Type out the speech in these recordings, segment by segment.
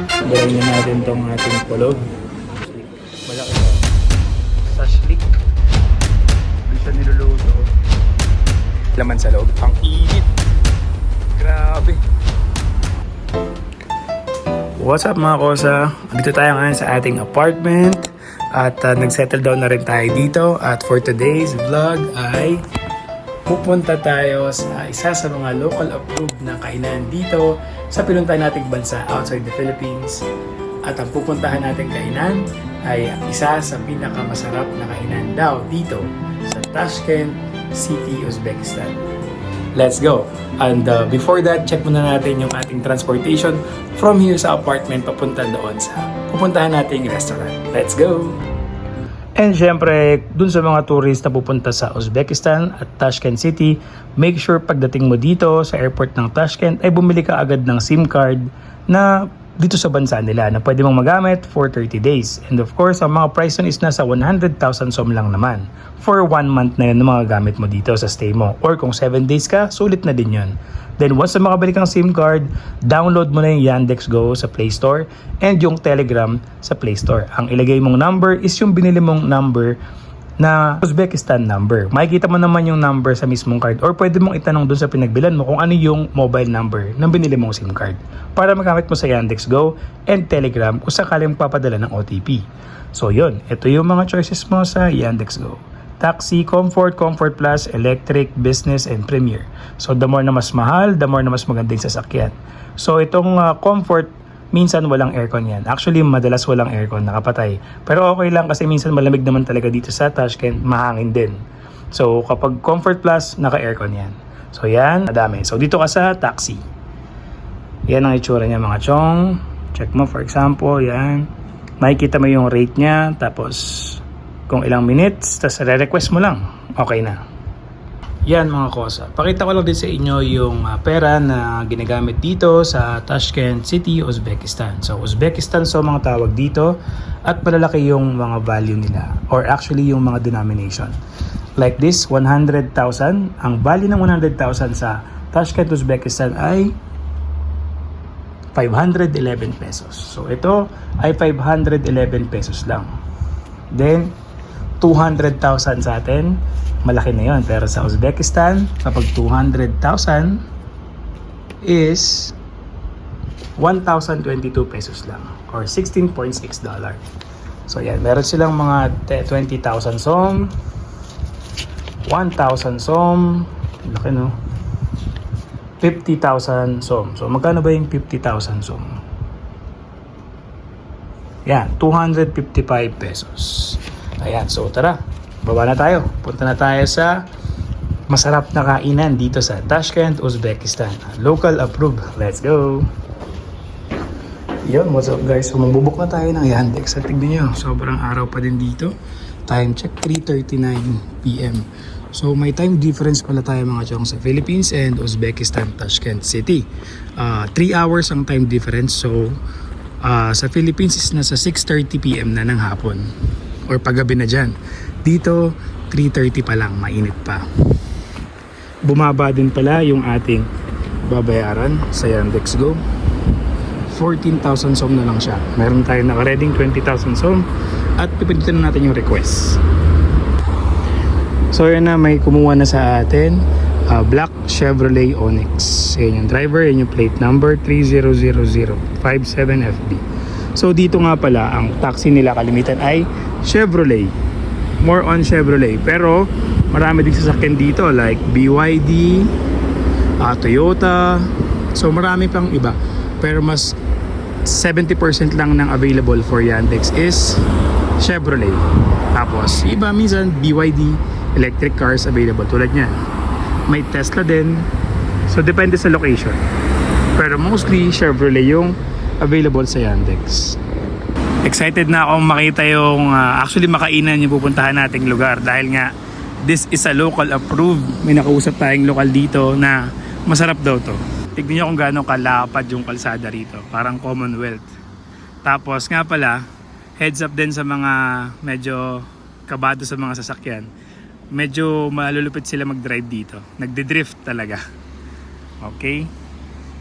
Gawin na natin tong ating kulog. Malaki na. Sashlik. Hindi siya niluluto. Laman sa loob. Ang init. Grabe. What's up mga kosa? Dito tayo ngayon sa ating apartment. At nag-settle down na rin tayo dito. At for today's vlog ay pupunta tayo sa isa sa mga local approved na kainan dito sa pinuntahan nating bansa outside the Philippines. At ang pupuntahan nating kainan ay isa sa pinakamasarap na kainan daw dito sa Tashkent City, Uzbekistan. Let's go! And before that, check muna natin yung ating transportation from here sa apartment papunta doon sa pupuntahan nating restaurant. Let's go! And syempre, dun sa mga tourist na pupunta sa Uzbekistan at Tashkent City, make sure pagdating mo dito sa airport ng Tashkent ay bumili ka agad ng SIM card na dito sa bansa nila na pwede mong magamit for 30 days. And of course, ang mga price nun is nasa 100,000 som lang naman. For 1 month na yun na mga gamit mo dito sa stay mo. Or kung 7 days ka, sulit na din yun. Then once na makabalik kang SIM card, download mo na yung Yandex Go sa Play Store and yung Telegram sa Play Store. Ang ilagay mong number is yung binili mong number na Uzbekistan number. Makikita mo naman yung number sa mismong card or pwede mong itanong dun sa pinagbilan mo kung ano yung mobile number ng binili mong SIM card para magamit mo sa Yandex Go and Telegram kung sakaling papadala ng OTP. So yun, ito yung mga choices mo sa Yandex Go. Taxi, Comfort, Comfort Plus, Electric, Business, and Premier. So the more na mas mahal, the more na mas maganda yung sasakyan. So itong Comfort, minsan walang aircon yan. Actually, madalas walang aircon, nakapatay. Pero okay lang kasi minsan malamig naman talaga dito sa Tashkent, mahangin din. So kapag Comfort Plus, naka-aircon yan. So yan, madami. So dito ka sa taxi. Yan ang itsura niya mga chong. Check mo for example, yan. Makikita mo yung rate niya, tapos kung ilang minutes, tapos re-request mo lang, okay na. Yan mga kosa. Pakita ko lang din sa inyo yung pera na ginagamit dito sa Tashkent City, Uzbekistan. So Uzbekistan so mga tawag dito at malalaki yung mga value nila or actually yung mga denomination. Like this, 100,000. Ang value ng 100,000 sa Tashkent, Uzbekistan ay 511 pesos. So ito ay 511 pesos lang. Then 200,000 sa atin, malaki na yon. Pero sa Uzbekistan, kapag 200,000 is 1,022 pesos lang or $16.6. So yan, meron silang mga 20,000 som, 1,000 som, laki no, 50,000 som. So magkano ba yung 50,000 som? Yan, 255 pesos. Ayan, so tara, baba na tayo. Punta na tayo sa masarap na kainan dito sa Tashkent, Uzbekistan. Local approved. Let's go! Yun, what's up guys? So magbubuk na tayo ng Yandex. At tignan nyo, sobrang araw pa din dito. Time check, 3:39 PM. So may time difference pala tayo mga chong sa Philippines and Uzbekistan, Tashkent City. 3 hours ang time difference. So sa Philippines is nasa 6:30 PM na ng hapon. Or paggabi na dyan. Dito, 3:30 pa lang, mainit pa. Bumaba din pala yung ating babayaran sa Yandex Go. 14,000 som na lang siya. Meron tayong naka-reading 20,000 som at pipilitan na natin yung request. So yun na, may kumuha na sa atin. Black Chevrolet Onyx. Yan yung driver, yan yung plate number 300057FB. So dito nga pala, ang taxi nila kalimitan ay Chevrolet. More on Chevrolet. Pero marami din sasakyan dito like BYD, Toyota. So marami pang iba. Pero mas 70% lang ng available for Yandex is Chevrolet. Tapos iba minsan BYD, electric cars available tulad niyan. May Tesla din. So depende sa location. Pero mostly Chevrolet yung available sa Yandex. Excited na akong makita yung actually makainan yung pupuntahan nating lugar dahil nga this is a local approved. May nakausap tayong lokal dito na masarap daw to. Tignan nyo kung gaano kalapad yung kalsada rito. Parang Commonwealth. Tapos nga pala, heads up din sa mga medyo kabado sa mga sasakyan. Medyo malulupit sila mag-drive dito. Nagde-drift talaga. Okay?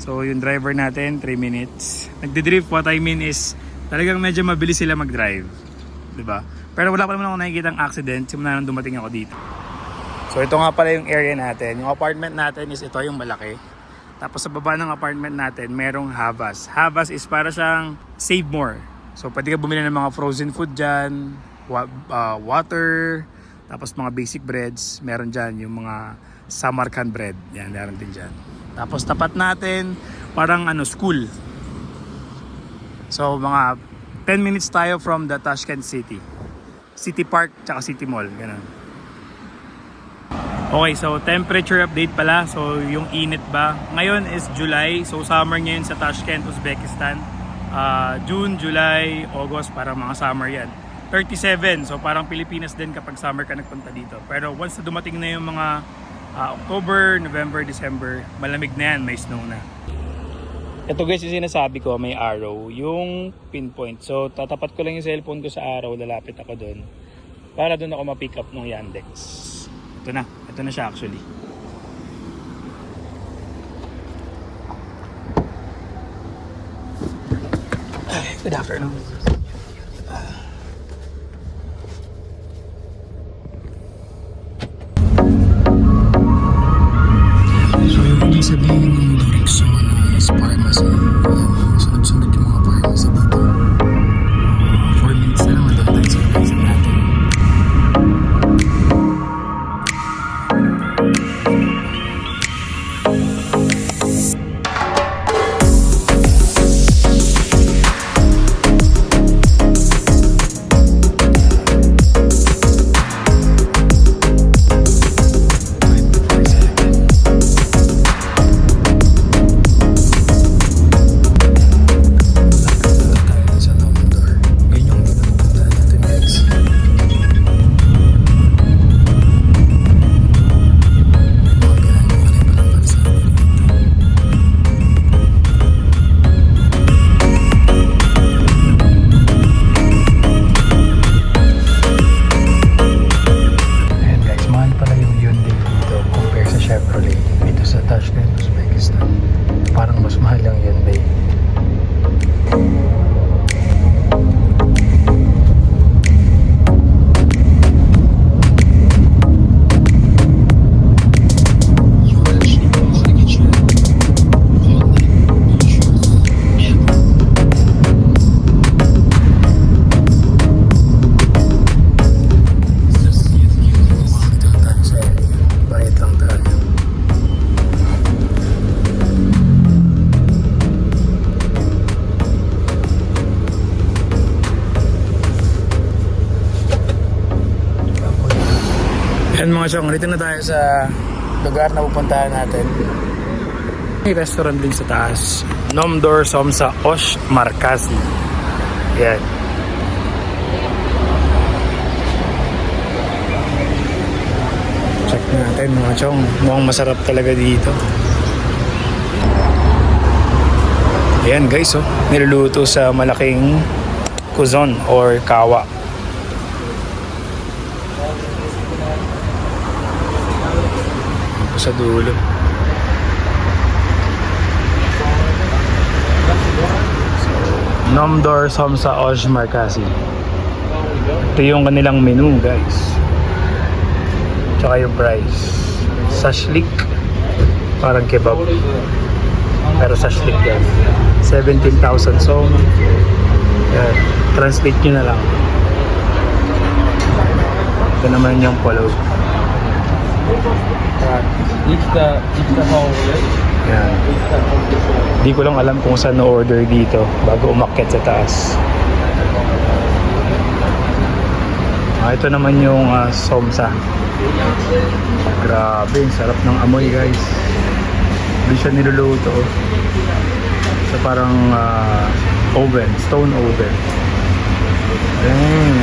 So yung driver natin, 3 minutes. Nagdi-drift, what I mean is talagang medyo mabilis sila mag-drive. Diba? Pero wala pa naman ako nakikita ang accident simula nang dumating ako dito. So ito nga pala yung area natin. Yung apartment natin is ito yung malaki. Tapos sa baba ng apartment natin, merong Havas. Havas is para siyang save more. So pwede ka bumili ng mga frozen food dyan, water, tapos mga basic breads. Meron dyan yung mga Samarkand bread. Yan, meron din dyan. Tapos tapat natin, parang school. So mga 10 minutes tayo from the Tashkent City. City Park, tsaka City Mall. Ganun. Okay, so temperature update pala. So yung init ba? Ngayon is July. So summer ngayon sa Tashkent, Uzbekistan. June, July, August, parang mga summer yan. 37, so parang Pilipinas din kapag summer ka nagpunta dito. Pero once na dumating na yung mga October, November, December, malamig na yan, may snow na. Ito guys yung sinasabi ko, may arrow, yung pinpoint. So tatapat ko lang yung cellphone ko sa arrow, lalapit ako doon. Para doon ako ma-pick up ng Yandex. Ito na siya actually. Good afternoon. So yung ibig sabihin ng Lorexona is pharmacy. Sunod-sunod yung mga pharmacy dito. 4 minutes na lang doon tayo sa exit natin. Yan mga chong, dito na tayo sa lugar na pupuntahan natin. May restaurant din sa taas. Nomdor Somsa Osh Markazi. Yan. Check natin mga chong. Mukhang masarap talaga dito. Ayan guys, oh. Niluluto sa malaking kuzon or kawa. Sa dulo. Nomdor Somsa Osh Markazi. Ito yung kanilang menu guys. Tsaka yung price. Sashlik. Parang kebab. Pero sashlik yan. 17,000 som. Yan. Translate nyo na lang. Ito naman yung follow. Yan. Di ko lang alam kung saan na-order dito bago umakyat sa taas. Ito naman yung somsa. Grabe, sarap ng amoy guys. Hindi siya niluluto. Sa parang oven, stone oven. Ayan.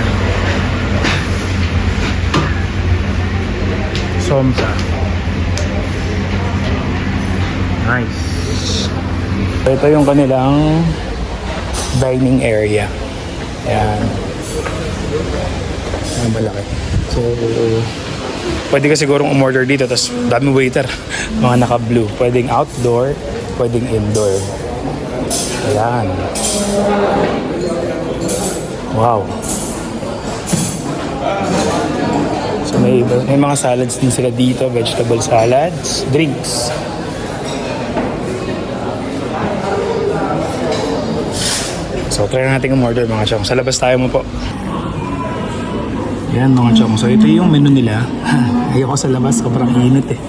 Somsa. Nice. Ito yung kanilang dining area. Ayan. Ang malaki. So, pwede ka sigurong umorder dito. Tapos, daming waiter. Mga naka-blue. Pwedeng outdoor. pwedeng indoor. Ayan. Wow. So may mga salads din sila dito, vegetable salads, drinks. So try natin umorder mga chong. Sa labas tayo mo po. Yan mga chong. So ito yung menu nila. Ayoko sa labas, sobrang init eh.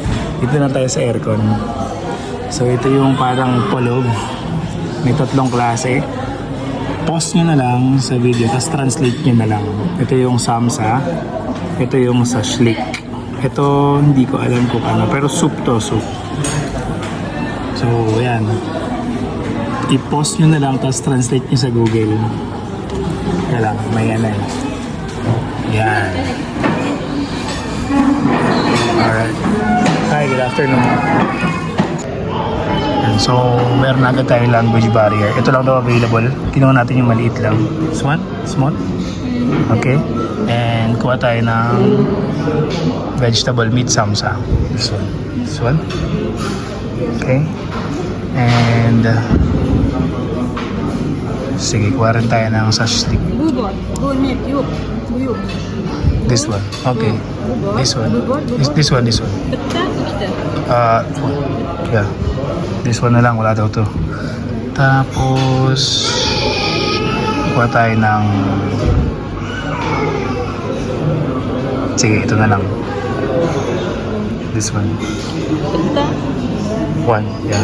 Dito na tayo sa aircon. So ito yung parang polog. May 3 klase. Pause nyo na lang sa video, tapos translate nyo na lang. Ito yung samsa. Ito yung sashlik. Ito hindi ko alam kung ano, pero soup to, soup. So yan. I-pause nyo na lang, tapos translate nyo sa Google. Kaya lang, may ano eh. Yan. Alright. Hi, good afternoon. So, meron na agad tayong language barrier. Ito lang daw available. Kinuha natin yung maliit lang. This one? Small? Okay. And kuha tayo ng vegetable meat samsa. This one. This one. Okay. And sige, kuha rin tayo ng sashlik. This one. Okay. This one. This one. Yeah. This one na lang, wala daw to. Tapos kuha tayo ng sige, ito na lang. This one. One, yeah.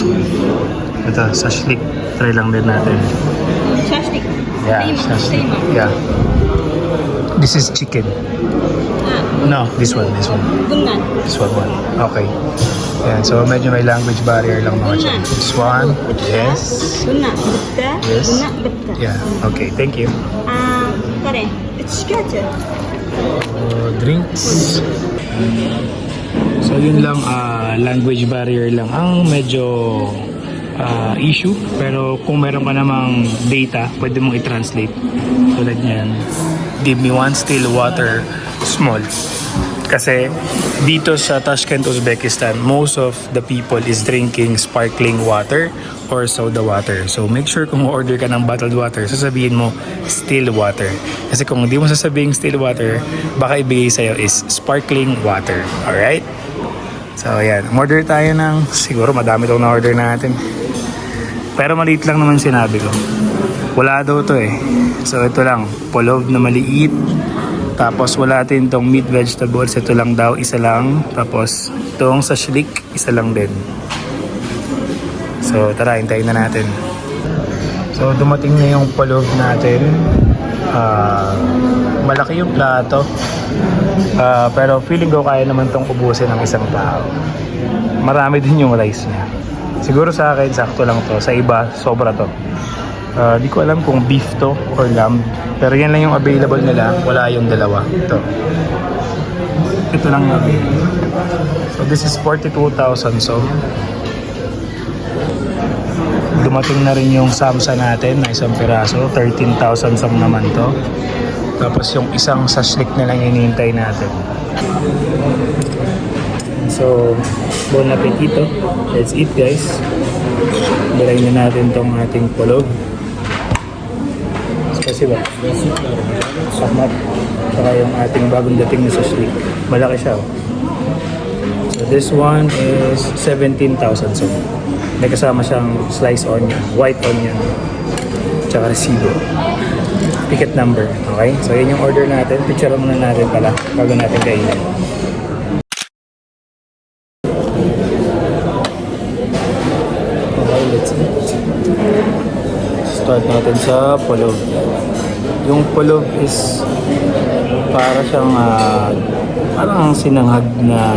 Ito, sashlik. Try lang din natin. Shashlik. Yeah, sashlik. Yeah. This is chicken. No, this one. Bungan. This one. Okay. Yan, so medyo may language barrier lang mga siya. This one. Yes. Bungan. Butta. Yes. Bungan. Butta. Yeah, okay. Thank you. Kare. It's good. Drinks. So yun lang, language barrier lang ang medyo issue. Pero kung meron ka namang data, pwede mong i-translate. Tulad niyan. Give me one still water, small. Kasi dito sa Tashkent, Uzbekistan, most of the people is drinking sparkling water or soda water. So make sure kung order ka ng bottled water, sasabihin mo still water. Kasi kung hindi mo sasabihin still water, baka ibigay sa'yo is sparkling water. Alright? So ayan, order tayo ng, siguro madami itong na-order natin. Pero maliit lang naman sinabi ko. Wala daw to eh. So ito lang, polov na maliit. Tapos wala din itong meat vegetables. Ito lang daw, isa lang. Tapos itong sashlik, isa lang din. So tara, hintayin na natin. So dumating na yung polov natin. Malaki yung plato. Pero feeling ko kaya naman itong ubusin ng isang tao. Marami din yung rice niya. Siguro sa akin, sakto lang to. Sa iba, sobra to. Di ko alam kung beef to or lamb. Pero yan lang yung available nila. Wala yung dalawa. Ito lang yung available. So this is 42,000. So dumating na rin yung samsa natin na isang piraso. 13,000 sam naman to. Tapos yung isang sashlik na lang hinihintay natin. So, bon appetito. Let's eat guys. Bilay na natin tong ating polog. Spasiba. Sakmat. Saka yung ating bagong dating na sashlik. Malaki siya. So this one is 17,000. So may kasama siyang sliced onion, white onion, tsaka resibo. Ticket number. Okay? So yun yung order natin. Picture muna natin pala bago natin kainin. Okay, let's eat. Start natin sa polog. Yung polog is para siyang parang sinanghag na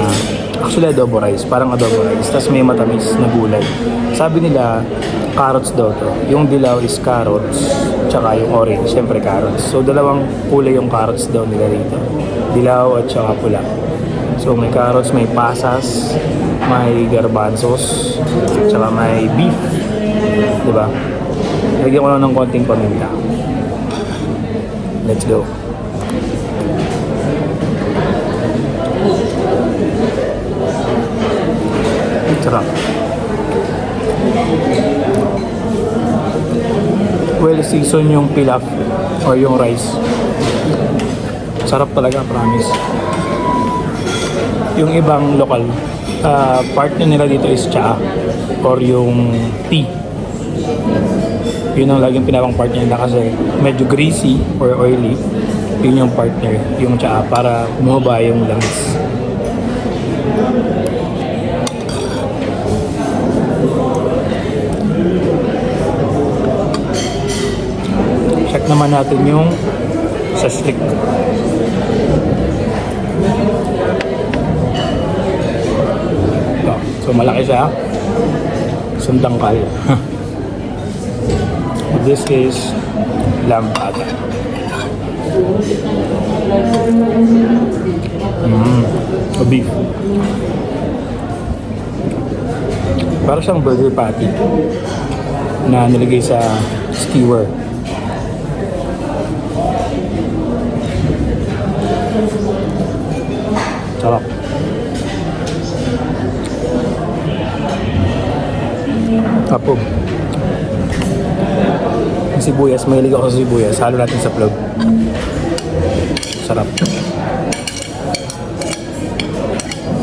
actually adobo rice, parang adobo rice. Tapos may matamis na gulay. Sabi nila carrots daw to. Yung dilaw is carrots, tsaka yung orange, syempre carrots. So dalawang kulay yung carrots daw nila rito. Dilaw at tsaka pula. So may carrots, may pasas, may garbanzos, tsaka may beef. Diba? Lagyan ko lang ng konting paminta. Let's go. Sarap. well seasoned yung pilaf or yung rice. Sarap talaga, promise. Yung ibang lokal, partner nila dito is cha or yung tea. Yun ang laging pinawang partner nila kasi medyo greasy or oily. Yun yung partner, yung cha para bumaba yung langis. Check naman natin yung shashlik. Ito. So malaki siya. Sundangkal. This is lamb pata. So beef. Para siyang burger patty na nilagay sa skewer. Sarap. Tapos yung sibuyas, mahilig ako sa sibuyas. Halo natin sa plug. Sarap.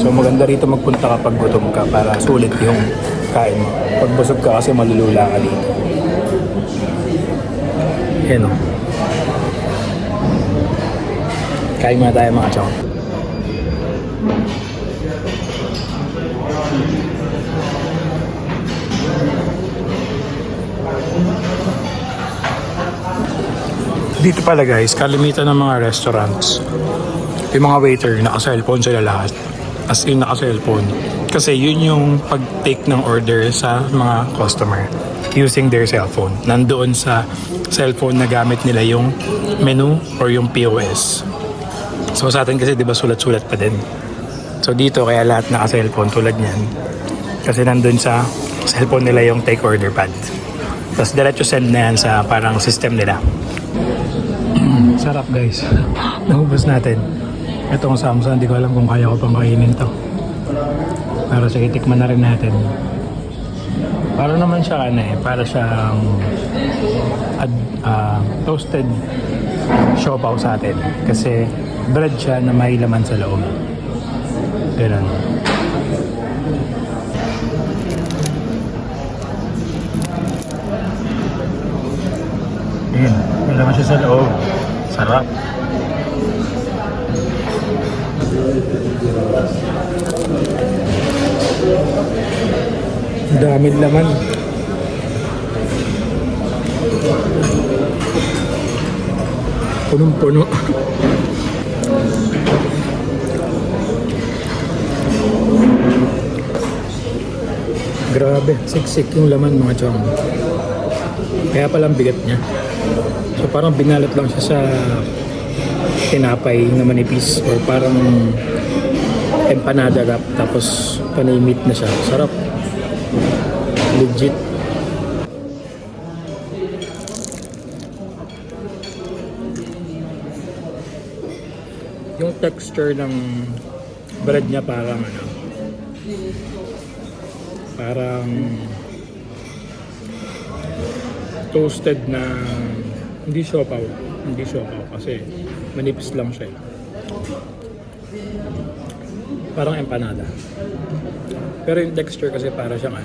So maganda rito magpunta kapag gutom ka para sulit yung kain mo. Pag busog ka kasi malulula ka dito. Yan o. Kain muna tayo mga chong. Dito pala guys, kalimitan ng mga restaurants, yung mga waiter, naka-cellphone sila lahat. As in, naka-cellphone. Kasi yun yung pag-take ng order sa mga customer using their cellphone. Nandoon sa cellphone na gamit nila yung menu or yung POS. So sa atin kasi di ba sulat-sulat pa din. So dito kaya lahat naka-cellphone tulad niyan. Kasi nandun sa cellphone nila yung take order pad. Tapos diretso send na yan sa parang system nila. Sarap guys. Nahubos natin. Itong samsa, hindi ko alam kung kaya ko pang kainin to. Pero sige, tikman na rin natin. Para naman siya para siyang toasted siopaw sa atin. Kasi bread siya na may laman sa loob. Ganun. Ayan, may laman siya sa loob. Sarap. Daming laman. Punong-puno. Grabe, siksik yung laman mga chong. Kaya palang bigat niya. So parang binalot lang siya sa tinapay na manipis or parang empanada wrap tapos panimit na siya. Sarap. Legit. Yung texture ng bread niya parang parang toasted na hindi siopaw kasi manipis lang siya. Parang empanada. Pero yung texture kasi para siyang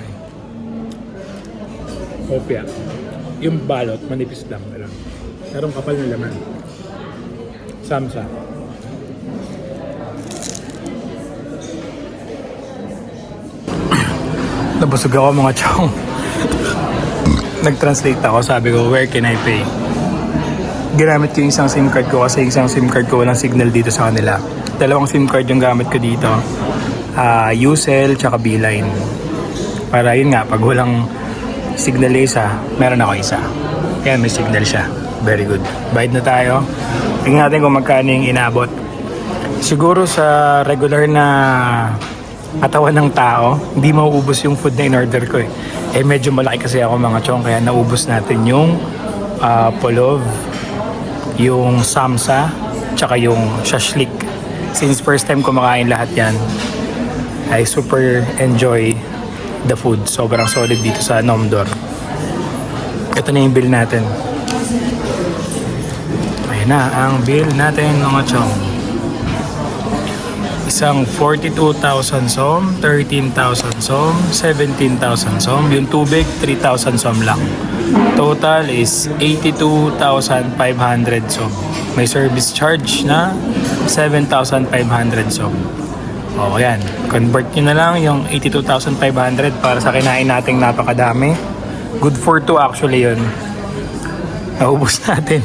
opia. Yung balot manipis lang. Pero kapal na laman. Samsa. Nabusog ako mga chong. Nag-translate ako, sabi ko, where can I pay? Ginamit ko yung isang SIM card ko kasi isang SIM card ko walang signal dito sa kanila. Dalawang SIM card yung gamit ko dito. Ucell tsaka Beeline. Para yun nga, pag walang signal isa, meron ako isa. Kaya may signal siya. Very good. Bayad na tayo. Tingnan natin kung magkano yung inabot. Siguro sa regular na katawan ng tao, hindi mauubos yung food na in-order ko eh. Medyo malaki kasi ako mga chong, kaya naubos natin yung polov, yung samsa, tsaka yung shashlik. Since first time kumakain lahat yan, I super enjoy the food. Sobrang solid dito sa Nomdor. Ito na yung bill natin. Ayan na, ang bill natin mga chong. Isang 42,000 som, 13,000 som, 17,000 som. Yung tubig, 3,000 som lang. Total is 82,500 som. May service charge na 7,500 som. O, ayan. Convert nyo na lang yung 82,500 para sa kinain nating napakadami. Good for 2 actually yun. Naubos natin.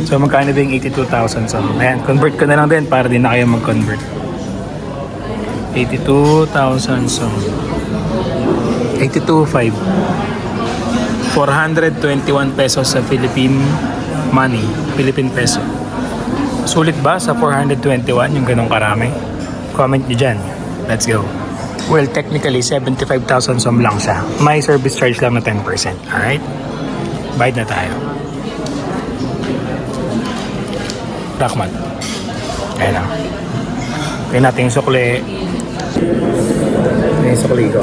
So, magkano ba yung 82,000 som? Ayan, convert ko na lang din para din na kayo mag-convert. 82,000 som. 82,500. 421 pesos sa Philippine money. Philippine peso. Sulit ba sa 421 yung ganong karami? Comment nyo dyan. Let's go. Well, technically, 75,000 som lang siya. May service charge lang na 10%. Alright? Bayad na tayo. Rahmat. Ayan na. Kaya natin yung sukli. Yung sukli ko.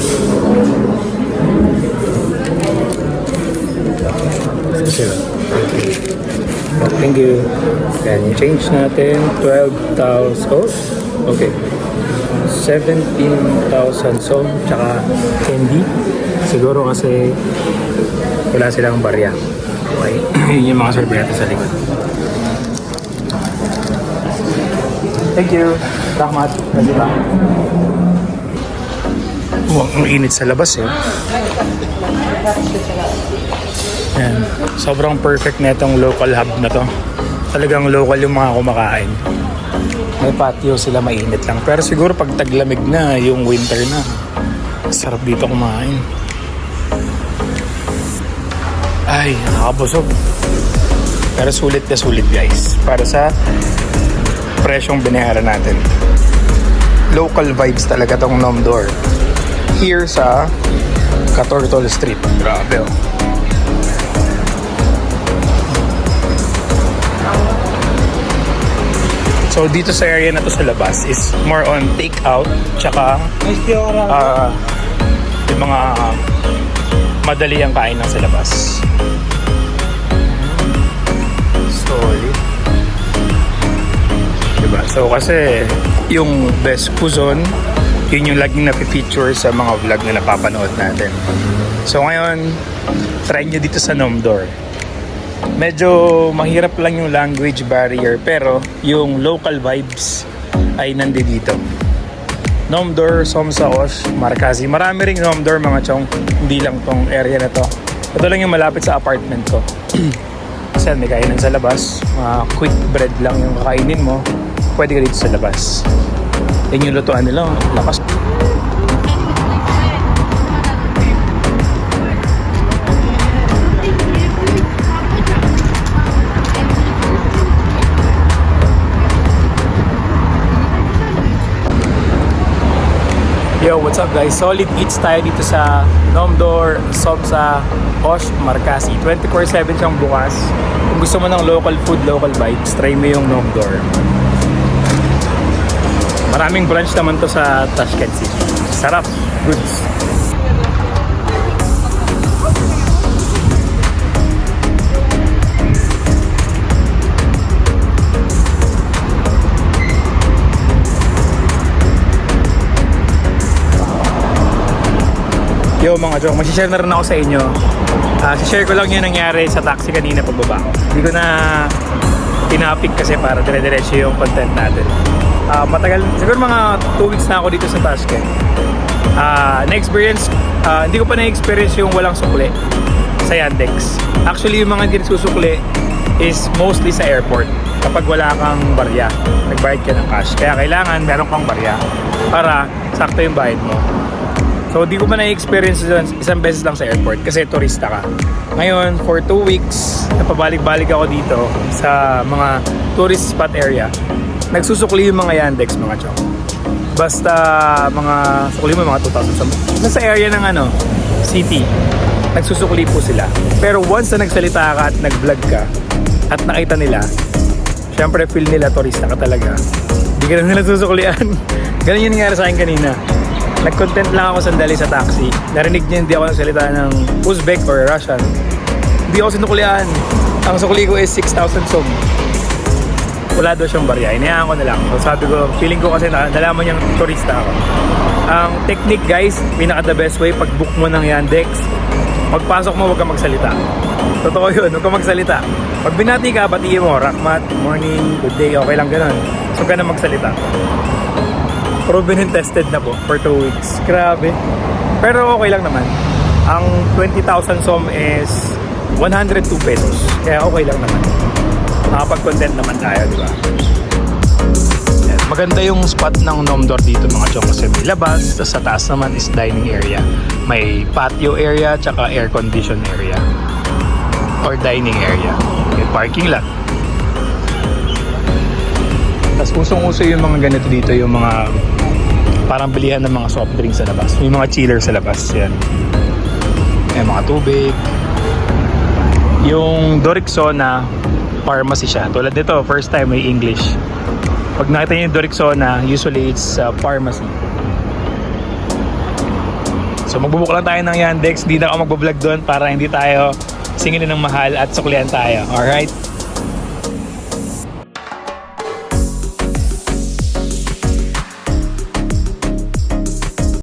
Thank you. Then change natin 12,000. Oh, okay. 17,000 som tsaka candy. Siguro kasi wala silang barya. Okay. Yun yung mga sorbete sa likod. Thank you. Rahmat. Kasi ba? Ang init sa labas eh. Ayan. Sobrang perfect na itong local hub na to. Talagang local yung mga kumakain. May patio sila, mainit lang. Pero siguro pag taglamig na, yung winter na, sarap dito kumain. Ay, nakakabusog. Pero sulit na sulit guys. Para sa presyong binayaran natin. Local vibes talaga tong Nomdor. Here sa Catortol Street. Grabe oh. So dito sa area na to sa labas is more on take out tsaka yung mga madali ang kain lang sa labas. Solid. Diba? So kasi yung best Puzon, yun yung laging na-feature sa mga vlog na napapanood natin. So ngayon, try nyo dito sa Nomdor. Medyo mahirap lang yung language barrier pero yung local vibes ay nandito. Nomdor, Somsaos, Markazi. Marami ring Nomdor mga chong, hindi lang tong area na to. Ito lang yung malapit sa apartment ko. Kasi may kainan sa labas, quick bread lang yung kakainin mo, pwede ka dito sa labas. Yan yung lutuan nila, lakas. Yo, what's up guys? Solid eats tayo dito sa Nomdor, Somsa, Osh, Markazi. 24/7 siyang bukas. Kung gusto mo ng local food, local vibes, try mo yung Nomdor. Maraming branch naman to sa Tashkent City. Sarap. Goods. Yo mga Jong, mag-share na rin ako sa inyo. Share ko lang yung nangyari sa taxi kanina pagbaba ko. Hindi ko na tinapik kasi para dire-diretso yung content natin. Matagal, siguro mga 2 weeks na ako dito sa Tashkent. Na-experience, hindi ko pa na-experience yung walang sukli sa Yandex. Actually, yung mga hindi susukli is mostly sa airport. Kapag wala kang barya, nagbayad ka ng cash. Kaya kailangan meron kang barya para sakto yung bayad mo. So, di ko pa na-experience isang beses lang sa airport kasi turista ka. Ngayon, for 2 weeks, napabalik-balik ako dito sa mga tourist spot area. Nagsusukli yung mga Yandex, mga chong. Basta mga sukli mo mga 2,000. Nasa area ng city, nagsusukli po sila. Pero once na nagsalita ka at nag-vlog ka at nakita nila, syempre feel nila turista ka talaga. Hindi ka na nila susuklian. Ganun yung nangyari sa akin kanina. Nag-content lang ako sandali sa taxi. Narinig niya hindi ako nagsalita ng Uzbek or Russian. Hindi ako sinuklian. Ang sukli ko is 6,000 som. wala daw siyang barya. Inayaan ko na lang. So sabi ko, feeling ko kasi nalaman niyang turista ako. Ang technique guys, pinaka the best way, pag book mo ng Yandex, pagpasok mo, huwag ka magsalita. Totoo yun, huwag ka magsalita. Pag binati ka, batiin mo, Rahmat, good morning, good day, okay lang ganun. So huwag ka na magsalita. Proven and tested na po for 2 weeks. Grabe. Pero okay lang naman. Ang 20,000 som is 102 pesos. Kaya okay lang naman. Nakapag-content naman tayo, di ba? Yan. Maganda yung spot ng Nomdor dito mga chong kasi may labas. Tapos sa taas naman is dining area. May patio area tsaka air condition area. Or dining area. May parking lot. Tapos usong-uso yung mga ganito dito, yung mga parang bilihan ng mga soft drinks sa labas. May mga chiller sa labas. Yan. May mga tubig. Yung Dorixona, pharmacy siya. Tulad nito, first time may English. Pag nakita niyo yung Dorixona, usually it's pharmacy. So magbubuk lang tayo ng Yandex. Hindi na ako magbablog doon para hindi tayo singilin ng mahal at suklian tayo. Alright?